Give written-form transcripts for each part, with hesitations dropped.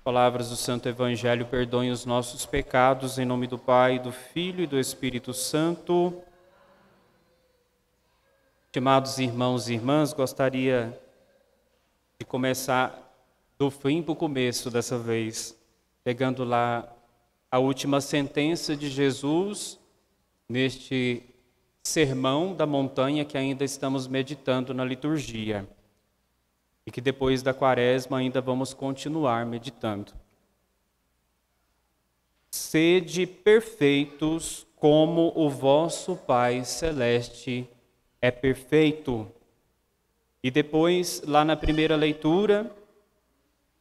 Palavras do Santo Evangelho, perdoem os nossos pecados, em nome do Pai, do Filho e do Espírito Santo. Estimados irmãos e irmãs, gostaria de começar do fim para o começo dessa vez, pegando lá a última sentença de Jesus neste sermão da montanha que ainda estamos meditando na liturgia. E que depois da quaresma ainda vamos continuar meditando. Sede perfeitos como o vosso Pai Celeste é perfeito. E depois, lá na primeira leitura,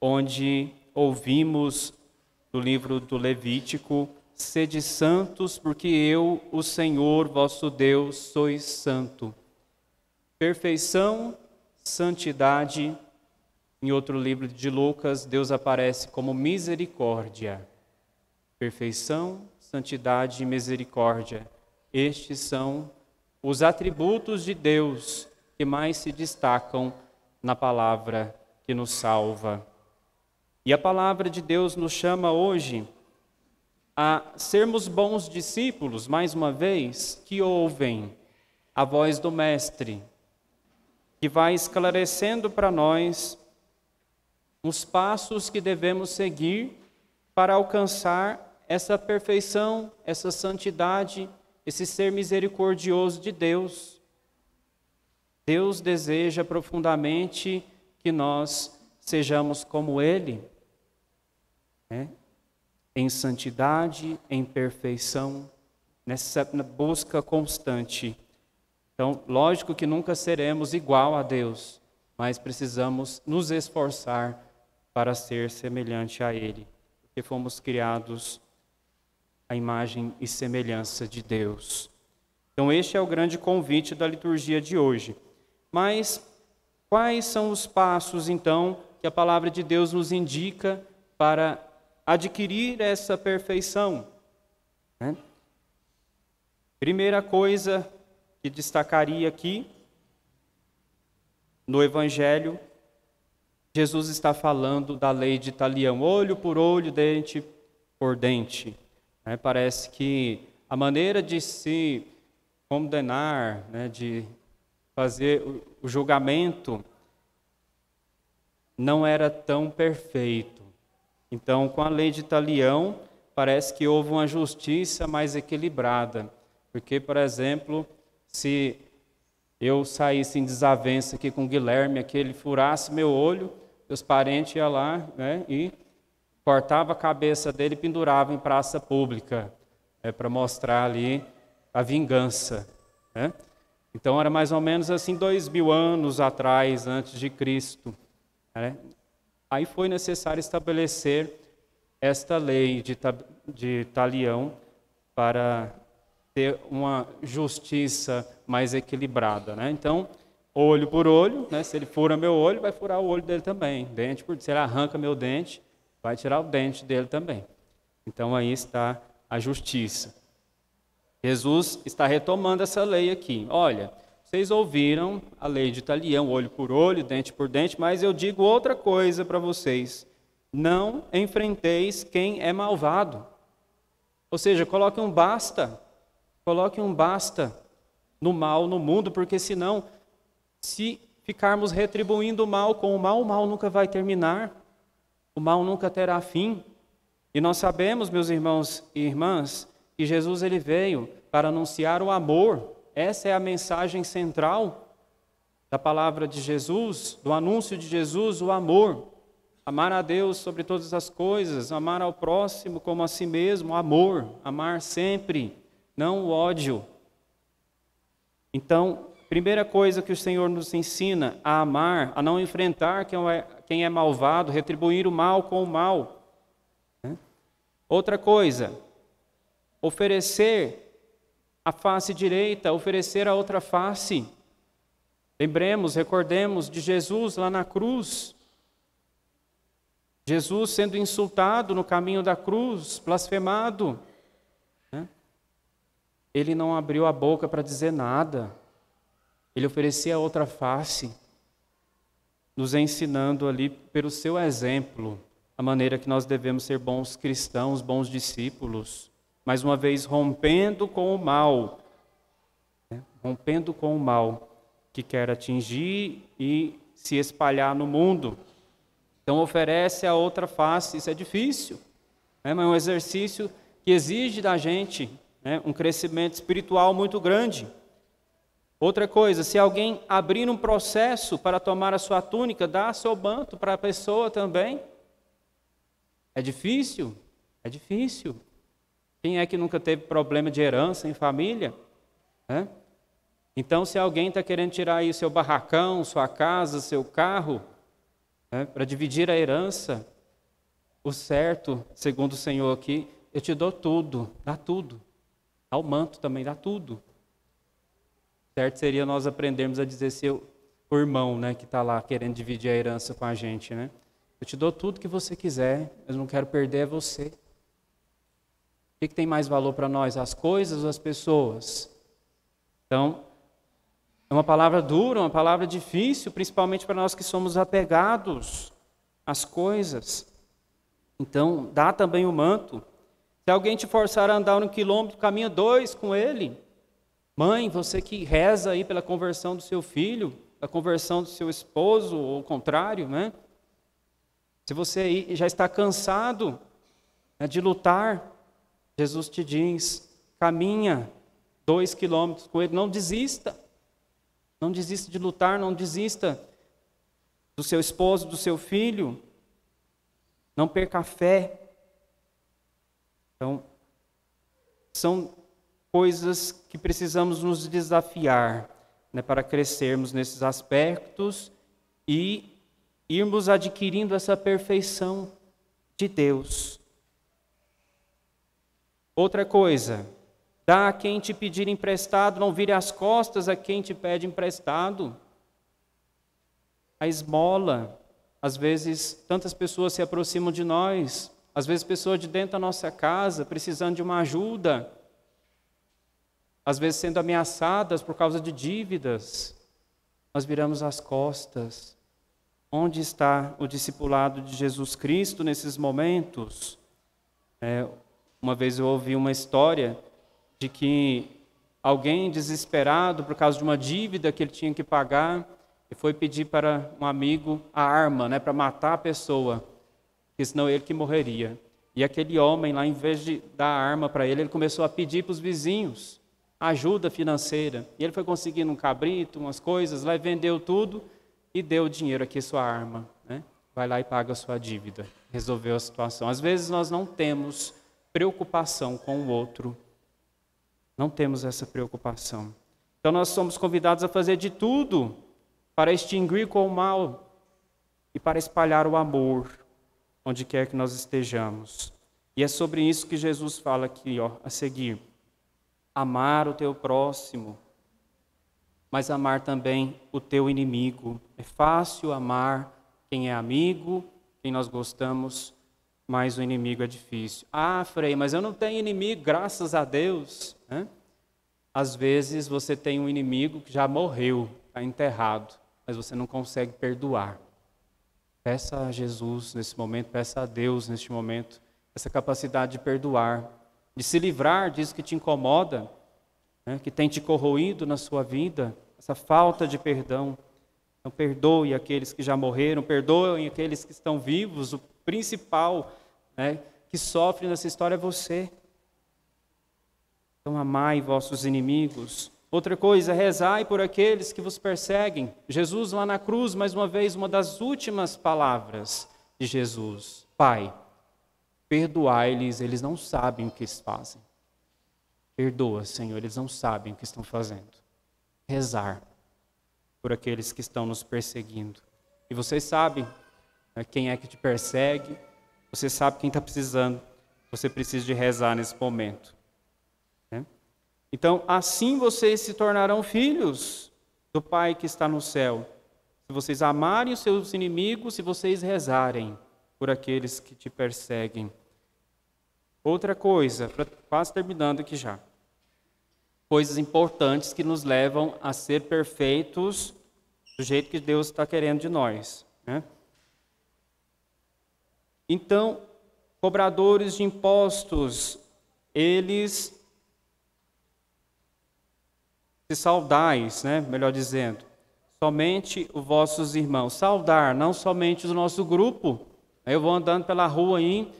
onde ouvimos do livro do Levítico, sede santos, porque eu, o Senhor vosso Deus, sois santo. Perfeição, santidade. Em outro livro de Lucas, Deus aparece como misericórdia. Perfeição, santidade e misericórdia. Estes são os atributos de Deus que mais se destacam na palavra que nos salva. E a palavra de Deus nos chama hoje a sermos bons discípulos, mais uma vez, que ouvem a voz do Mestre, que vai esclarecendo para nós os passos que devemos seguir para alcançar essa perfeição, essa santidade, esse ser misericordioso de Deus. Deus deseja profundamente que nós sejamos como Ele, em santidade, em perfeição, nessa busca constante. Então, lógico que nunca seremos igual a Deus, mas precisamos nos esforçar para ser semelhante a Ele, porque fomos criados à imagem e semelhança de Deus. Então, este é o grande convite da liturgia de hoje. Mas, quais são os passos, então, que a palavra de Deus nos indica para adquirir essa perfeição? Primeira coisa que destacaria aqui, no Evangelho, Jesus está falando da lei de talião, olho por olho, dente por dente. Parece que a maneira de se condenar, de fazer o julgamento, não era tão perfeito. Então, com a lei de talião, parece que houve uma justiça mais equilibrada. Porque, por exemplo, se eu saísse em desavença aqui com o Guilherme, que ele furasse meu olho, meus parentes iam lá e cortavam a cabeça dele e penduravam em praça pública, para mostrar ali a vingança. Então, era mais ou menos assim 2000 anos atrás, antes de Cristo. Aí foi necessário estabelecer esta lei de talião para ter uma justiça mais equilibrada. Então, olho por olho, se ele fura meu olho, vai furar o olho dele também. Dente por, se ele arranca meu dente, vai tirar o dente dele também. Então, aí está a justiça. Jesus está retomando essa lei aqui. Olha, vocês ouviram a lei de talião, olho por olho, dente por dente, mas eu digo outra coisa para vocês. Não enfrenteis quem é malvado. Ou seja, coloque um basta no mal, no mundo, porque senão, se ficarmos retribuindo o mal com o mal nunca vai terminar, o mal nunca terá fim. E nós sabemos, meus irmãos e irmãs, que Jesus ele veio para anunciar o amor. Essa é a mensagem central da palavra de Jesus, do anúncio de Jesus, o amor. Amar a Deus sobre todas as coisas, amar ao próximo como a si mesmo, amor, amar sempre, não o ódio. Então, primeira coisa que o Senhor nos ensina a amar, a não enfrentar quem é malvado, retribuir o mal com o mal. Outra coisa, oferecer a face direita, oferecer a outra face. Recordemos de Jesus lá na cruz. Jesus sendo insultado no caminho da cruz, blasfemado. Ele não abriu a boca para dizer nada. Ele oferecia a outra face, nos ensinando ali pelo seu exemplo a maneira que nós devemos ser bons cristãos, bons discípulos, mais uma vez rompendo com o mal, né? Rompendo com o mal que quer atingir e se espalhar no mundo. Então oferece a outra face, isso é difícil, né? Mas é um exercício que exige da gente, né, um crescimento espiritual muito grande. Outra coisa, se alguém abrir um processo para tomar a sua túnica, dá seu manto para a pessoa também. É difícil? É difícil. Quem é que nunca teve problema de herança em família? Né? Então, se alguém está querendo tirar aí o seu barracão, sua casa, seu carro, né, para dividir a herança, o certo, segundo o Senhor aqui, eu te dou tudo, dá tudo. Dá o manto também, dá tudo. Certo seria nós aprendermos a dizer seu o irmão, né, que está lá querendo dividir a herança com a gente, né? Eu te dou tudo que você quiser, mas não quero perder você. O que tem mais valor para nós, as coisas ou as pessoas? Então, é uma palavra dura, uma palavra difícil, principalmente para nós que somos apegados às coisas. Então, dá também o manto. Se alguém te forçar a andar 1 quilômetro, caminha 2 com ele. Mãe, você que reza aí pela conversão do seu filho, a conversão do seu esposo, ou o contrário, né? Se você aí já está cansado, né, de lutar, Jesus te diz, caminha 2 quilômetros com ele, não desista. Não desista de lutar, não desista do seu esposo, do seu filho. Não perca a fé. Então, são coisas que precisamos nos desafiar, né, para crescermos nesses aspectos e irmos adquirindo essa perfeição de Deus. Outra coisa, dá a quem te pedir emprestado, não vire as costas a quem te pede emprestado. A esmola, às vezes tantas pessoas se aproximam de nós, às vezes pessoas de dentro da nossa casa precisando de uma ajuda, às vezes sendo ameaçadas por causa de dívidas, nós viramos as costas. Onde está o discipulado de Jesus Cristo nesses momentos? Uma vez eu ouvi uma história de que alguém desesperado por causa de uma dívida que ele tinha que pagar, e foi pedir para um amigo a arma, né, para matar a pessoa, porque senão ele que morreria. E aquele homem lá, em vez de dar a arma para ele, ele começou a pedir para os vizinhos ajuda financeira. E ele foi conseguindo um cabrito, umas coisas, lá e vendeu tudo e deu o dinheiro aqui, sua arma, né? Vai lá e paga a sua dívida. Resolveu a situação. Às vezes nós não temos preocupação com o outro. Não temos essa preocupação. Então nós somos convidados a fazer de tudo para extinguir com o mal e para espalhar o amor onde quer que nós estejamos. E é sobre isso que Jesus fala aqui, a seguir. Amar o teu próximo, mas amar também o teu inimigo. É fácil amar quem é amigo, quem nós gostamos, mas o inimigo é difícil. Ah, Frei, mas eu não tenho inimigo, graças a Deus. Né? Às vezes você tem um inimigo que já morreu, está enterrado, mas você não consegue perdoar. Peça a Jesus nesse momento, peça a Deus neste momento, essa capacidade de perdoar, de se livrar disso que te incomoda, né, que tem te corroído na sua vida, essa falta de perdão. Então, perdoe aqueles que já morreram, perdoem aqueles que estão vivos. O principal, né, que sofre nessa história é você. Então, amai vossos inimigos. Outra coisa, rezai por aqueles que vos perseguem. Jesus lá na cruz, mais uma vez, uma das últimas palavras de Jesus. Pai, perdoai-lhes, eles não sabem o que eles fazem. Perdoa, Senhor, eles não sabem o que estão fazendo. Rezar por aqueles que estão nos perseguindo. E você sabe, né, quem é que te persegue, você sabe quem está precisando, você precisa de rezar nesse momento. Né? Então, assim vocês se tornarão filhos do Pai que está no céu. Se vocês amarem os seus inimigos, se vocês rezarem por aqueles que te perseguem. Outra coisa, quase terminando aqui já. Coisas importantes que nos levam a ser perfeitos do jeito que Deus está querendo de nós. Né? Então, cobradores de impostos, eles, se saudais, né? Melhor dizendo, somente os vossos irmãos. Saudar, não somente o nosso grupo. Eu vou andando pela rua aí,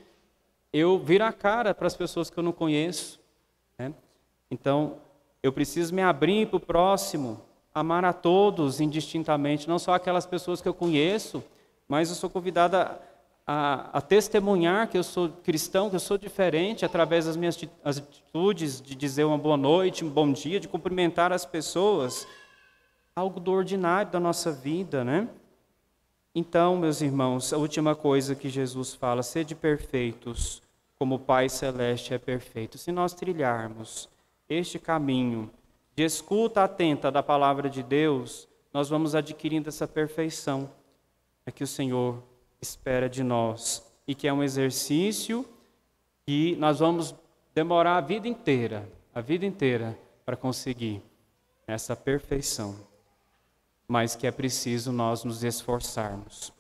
eu viro a cara para as pessoas que eu não conheço, né? Então, eu preciso me abrir para o próximo, amar a todos indistintamente, não só aquelas pessoas que eu conheço, mas eu sou convidada a testemunhar que eu sou cristão, que eu sou diferente, através das minhas atitudes, de dizer uma boa noite, um bom dia, de cumprimentar as pessoas, algo do ordinário da nossa vida, né? Então, meus irmãos, a última coisa que Jesus fala, sede perfeitos, como o Pai Celeste é perfeito. Se nós trilharmos este caminho de escuta atenta da palavra de Deus, nós vamos adquirindo essa perfeição que o Senhor espera de nós e que é um exercício que nós vamos demorar a vida inteira para conseguir essa perfeição, mas que é preciso nós nos esforçarmos.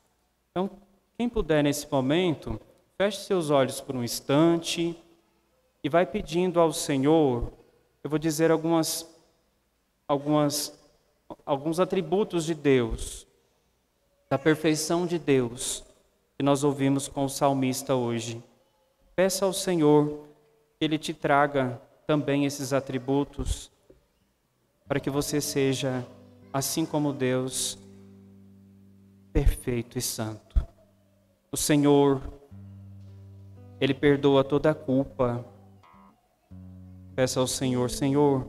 Então, quem puder nesse momento, feche seus olhos por um instante e vai pedindo ao Senhor, eu vou dizer alguns atributos de Deus, da perfeição de Deus, que nós ouvimos com o salmista hoje. Peça ao Senhor que Ele te traga também esses atributos, para que você seja, assim como Deus, perfeito e santo. O Senhor, Ele perdoa toda a culpa. Peça ao Senhor, Senhor,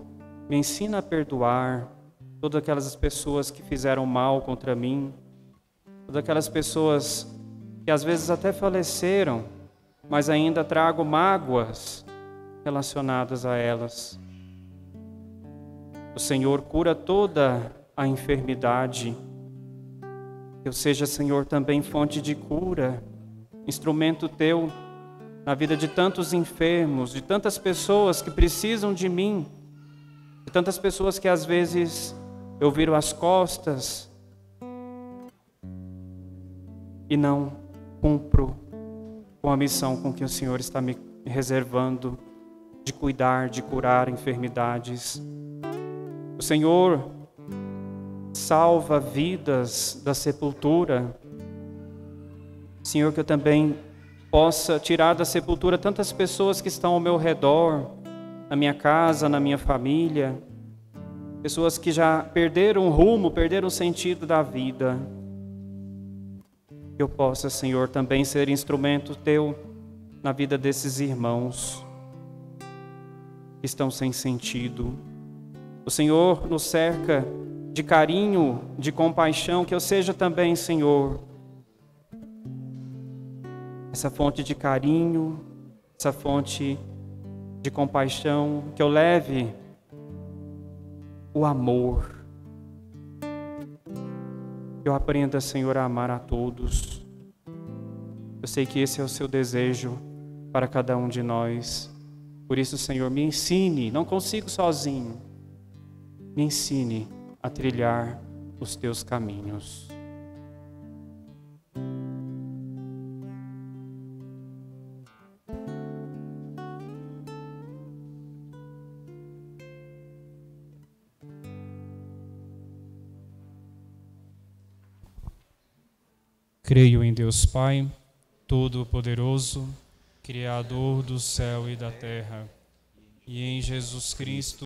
me ensina a perdoar todas aquelas pessoas que fizeram mal contra mim, todas aquelas pessoas que às vezes até faleceram, mas ainda trago mágoas relacionadas a elas. O Senhor cura toda a enfermidade. Que eu seja, Senhor, também fonte de cura, instrumento Teu na vida de tantos enfermos, de tantas pessoas que precisam de mim, de tantas pessoas que às vezes eu viro as costas e não cumpro com a missão com que o Senhor está me reservando de cuidar, de curar enfermidades. O Senhor salva vidas da sepultura. Senhor, que eu também possa tirar da sepultura tantas pessoas que estão ao meu redor, na minha casa, na minha família, pessoas que já perderam o rumo, perderam o sentido da vida. Que eu possa, Senhor, também ser instrumento Teu na vida desses irmãos que estão sem sentido. O Senhor nos cerca de carinho, de compaixão, que eu seja também, Senhor, essa fonte de carinho, essa fonte de compaixão, que eu leve o amor. Que eu aprenda, Senhor, a amar a todos. Eu sei que esse é o Seu desejo para cada um de nós. Por isso, Senhor, me ensine, não consigo sozinho, me ensine a trilhar os Teus caminhos. Creio em Deus Pai, Todo-Poderoso, Criador do céu e da terra, e em Jesus Cristo,